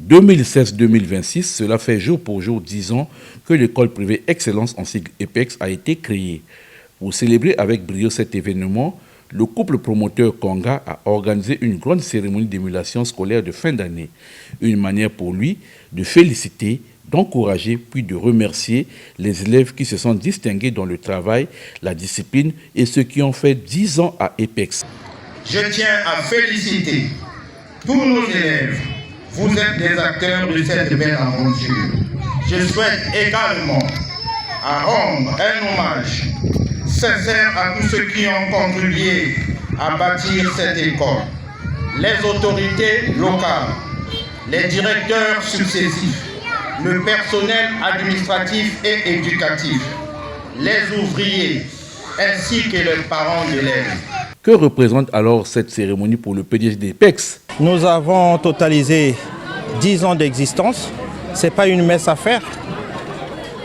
2016-2026, cela fait jour pour jour 10 ans que l'école privée Excellence en sigle EPEX a été créée. Pour célébrer avec brio cet événement, le couple promoteur Konga a organisé une grande cérémonie d'émulation scolaire de fin d'année. Une manière pour lui de féliciter, d'encourager puis de remercier les élèves qui se sont distingués dans le travail, la discipline et ceux qui ont fait 10 ans à EPEX. Je tiens à féliciter tous nos élèves. Vous êtes des acteurs de cette belle aventure. Je souhaite également à rendre un hommage sincère à tous ceux qui ont contribué à bâtir cette école. Les autorités locales, les directeurs successifs, le personnel administratif et éducatif, les ouvriers, ainsi que les parents d'élèves. Que représente alors cette cérémonie pour le PDG d'EPEX? Nous avons totalisé 10 ans d'existence. Ce n'est pas une messe à faire.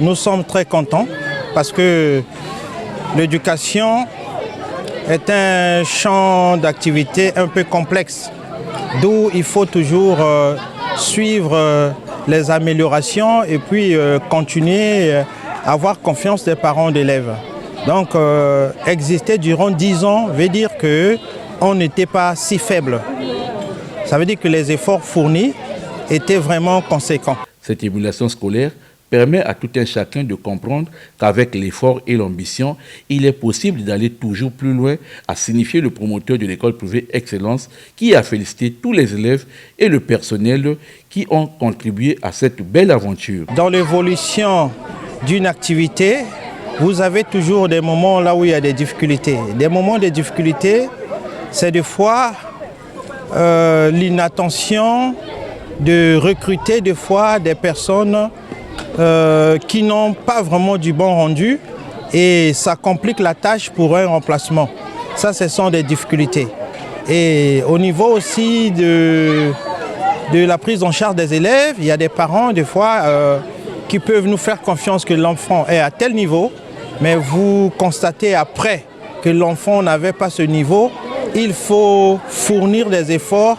Nous sommes très contents parce que l'éducation est un champ d'activité un peu complexe, d'où il faut toujours suivre les améliorations et puis continuer à avoir confiance des parents d'élèves. Donc exister durant 10 ans veut dire qu'on n'était pas si faible. Ça veut dire que les efforts fournis étaient vraiment conséquents. Cette émulation scolaire permet à tout un chacun de comprendre qu'avec l'effort et l'ambition, il est possible d'aller toujours plus loin, a signifié le promoteur de l'école privée Excellence qui a félicité tous les élèves et le personnel qui ont contribué à cette belle aventure. Dans l'évolution d'une activité, vous avez toujours des moments là où il y a des difficultés. Des moments de difficulté, c'est des fois l'inattention de recruter des fois des personnes qui n'ont pas vraiment du bon rendu et ça complique la tâche pour un remplacement. Ça, ce sont des difficultés. Et au niveau aussi de la prise en charge des élèves, il y a des parents des fois qui peuvent nous faire confiance que l'enfant est à tel niveau, mais vous constatez après que l'enfant n'avait pas ce niveau, il faut fournir des efforts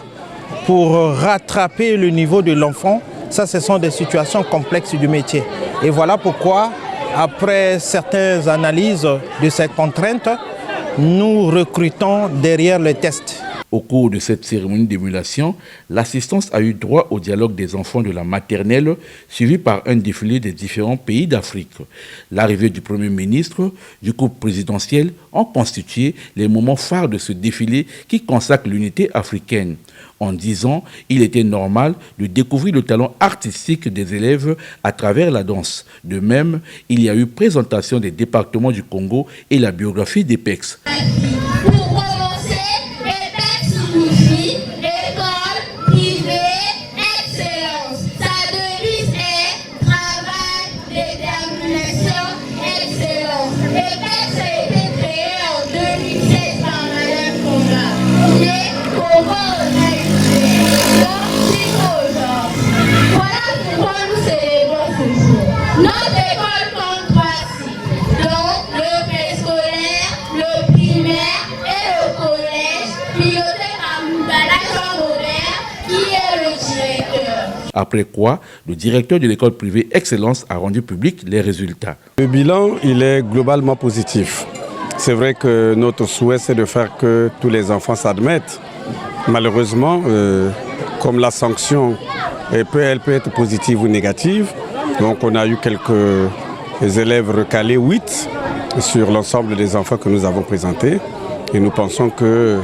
pour rattraper le niveau de l'enfant. Ça, ce sont des situations complexes du métier. Et voilà pourquoi, après certaines analyses de ces contraintes, nous recrutons derrière le test. Au cours de cette cérémonie d'émulation, l'assistance a eu droit au dialogue des enfants de la maternelle, suivi par un défilé des différents pays d'Afrique. L'arrivée du Premier ministre, du couple présidentiel ont constitué les moments phares de ce défilé qui consacre l'unité africaine. En 10 ans, il était normal de découvrir le talent artistique des élèves à travers la danse. De même, il y a eu présentation des départements du Congo et la biographie d'EPEX. Après quoi, le directeur de l'école privée Excellence a rendu public les résultats. Le bilan, il est globalement positif. C'est vrai que notre souhait, c'est de faire que tous les enfants s'admettent. Malheureusement, comme la sanction, elle peut être positive ou négative. Donc on a eu quelques élèves recalés, 8, sur l'ensemble des enfants que nous avons présentés. Et nous pensons que,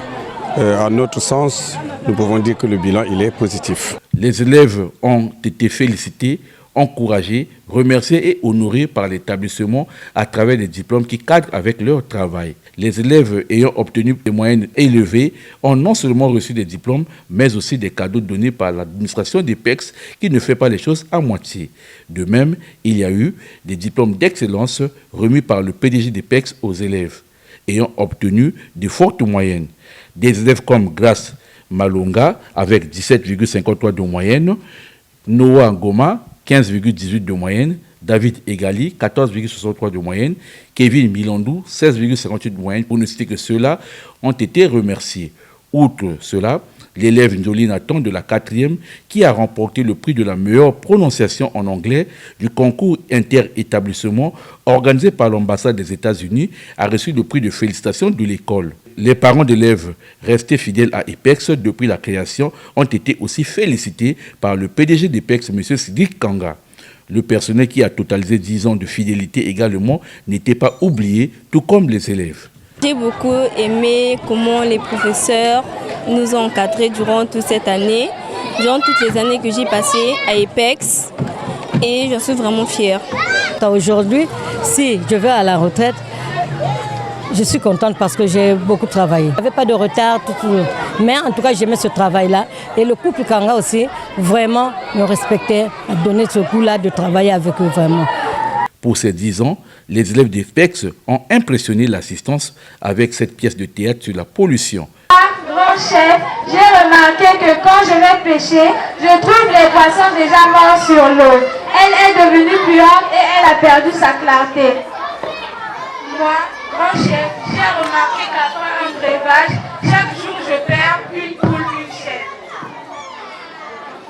à notre sens, nous pouvons dire que le bilan, il est positif. Les élèves ont été félicités, encouragés, remerciés et honorés par l'établissement à travers des diplômes qui cadrent avec leur travail. Les élèves ayant obtenu des moyennes élevées ont non seulement reçu des diplômes, mais aussi des cadeaux donnés par l'administration d'EPEX qui ne fait pas les choses à moitié. De même, il y a eu des diplômes d'excellence remis par le PDG d'EPEX aux élèves ayant obtenu de fortes moyennes. Des élèves comme Grace Malonga avec 17,53 de moyenne, Noah Ngoma 15,18 de moyenne, David Egali 14,63 de moyenne, Kevin Milandou 16,58 de moyenne, pour ne citer que ceux-là ont été remerciés. Outre cela, L'élève Ndoli Nathan de la 4e, qui a remporté le prix de la meilleure prononciation en anglais du concours inter-établissement organisé par l'ambassade des États-Unis, a reçu le prix de félicitations de l'école. Les parents d'élèves restés fidèles à EPEX depuis la création ont été aussi félicités par le PDG d'EPEX, M. Sidrik Kanga. Le personnel qui a totalisé 10 ans de fidélité également n'était pas oublié, tout comme les élèves. J'ai beaucoup aimé comment les professeurs nous ont encadrés durant toute cette année, durant toutes les années que j'ai passées à EPEX, et j'en suis vraiment fière. Aujourd'hui, si je vais à la retraite, je suis contente parce que j'ai beaucoup travaillé. Il n'y avait pas de retard, mais en tout cas j'aimais ce travail-là. Et le couple Kanga aussi, vraiment me respectait, a donné ce coup-là de travailler avec eux vraiment. Pour ces 10 ans, les élèves d'EPEX ont impressionné l'assistance avec cette pièce de théâtre sur la pollution. Grand chef, j'ai remarqué que quand je vais pêcher, je trouve les poissons déjà morts sur l'eau. Elle est devenue puante et elle a perdu sa clarté. Moi, grand chef, j'ai remarqué qu'après un breuvage, chaque jour je perds une poule, une chèvre.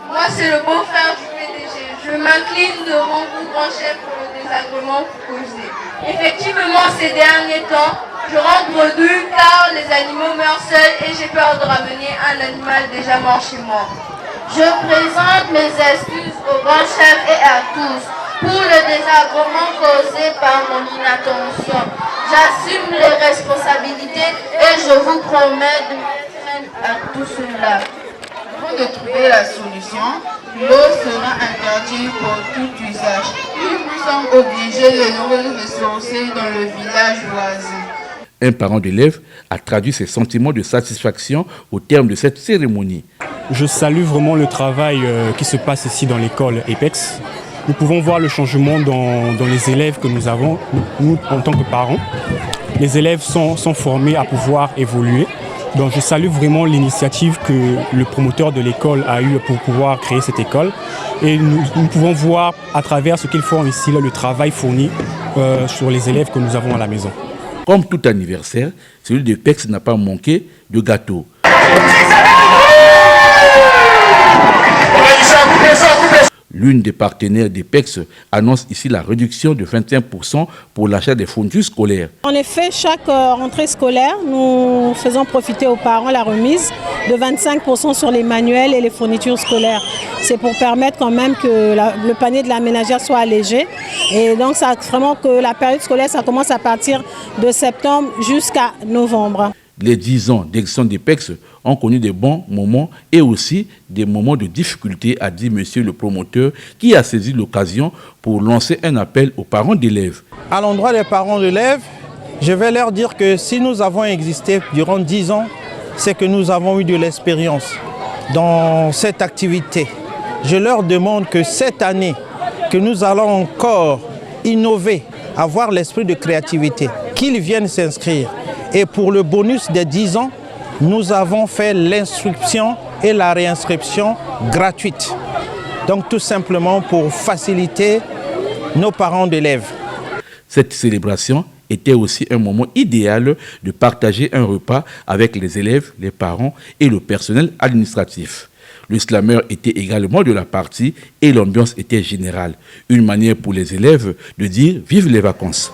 Moi, c'est le beau-frère du PDG. Je m'incline devant vous, grand chef, pour le désagrément causé. Effectivement, ces derniers temps, je rentre dû car les animaux meurent seuls et j'ai peur de ramener un animal déjà mort chez moi. Je présente mes excuses au grand chef et à tous pour le désagrément causé par mon inattention. J'assume les responsabilités et je vous promets de mettre à tout cela. Avant de trouver la solution, l'eau sera interdite pour tout usage. Nous sommes obligés de nous ressourcer dans le village voisin. Un parent d'élève a traduit ses sentiments de satisfaction au terme de cette cérémonie. Je salue vraiment le travail qui se passe ici dans l'école EPEX. Nous pouvons voir le changement dans les élèves que nous avons, nous en tant que parents. Les élèves sont formés à pouvoir évoluer. Donc je salue vraiment l'initiative que le promoteur de l'école a eue pour pouvoir créer cette école. Et nous pouvons voir à travers ce qu'ils font ici, le travail fourni sur les élèves que nous avons à la maison. Comme tout anniversaire, celui de EPEX n'a pas manqué de gâteau. L'une des partenaires d'EPEX annonce ici la réduction de 25% pour l'achat des fournitures scolaires. En effet, chaque rentrée scolaire, nous faisons profiter aux parents la remise de 25% sur les manuels et les fournitures scolaires. C'est pour permettre quand même que le panier de la ménagère soit allégé. Et donc, ça vraiment que la période scolaire, ça commence à partir de septembre jusqu'à novembre. Les 10 ans d'existence d'EPEX ont connu des bons moments et aussi des moments de difficulté, a dit monsieur le promoteur, qui a saisi l'occasion pour lancer un appel aux parents d'élèves. À l'endroit des parents d'élèves, je vais leur dire que si nous avons existé durant 10 ans, c'est que nous avons eu de l'expérience dans cette activité. Je leur demande que cette année, que nous allons encore innover, avoir l'esprit de créativité, qu'ils viennent s'inscrire. Et pour le bonus des 10 ans, nous avons fait l'inscription et la réinscription gratuite. Donc tout simplement pour faciliter nos parents d'élèves. Cette célébration était aussi un moment idéal de partager un repas avec les élèves, les parents et le personnel administratif. Le slammer était également de la partie et l'ambiance était générale. Une manière pour les élèves de dire « Vive les vacances ».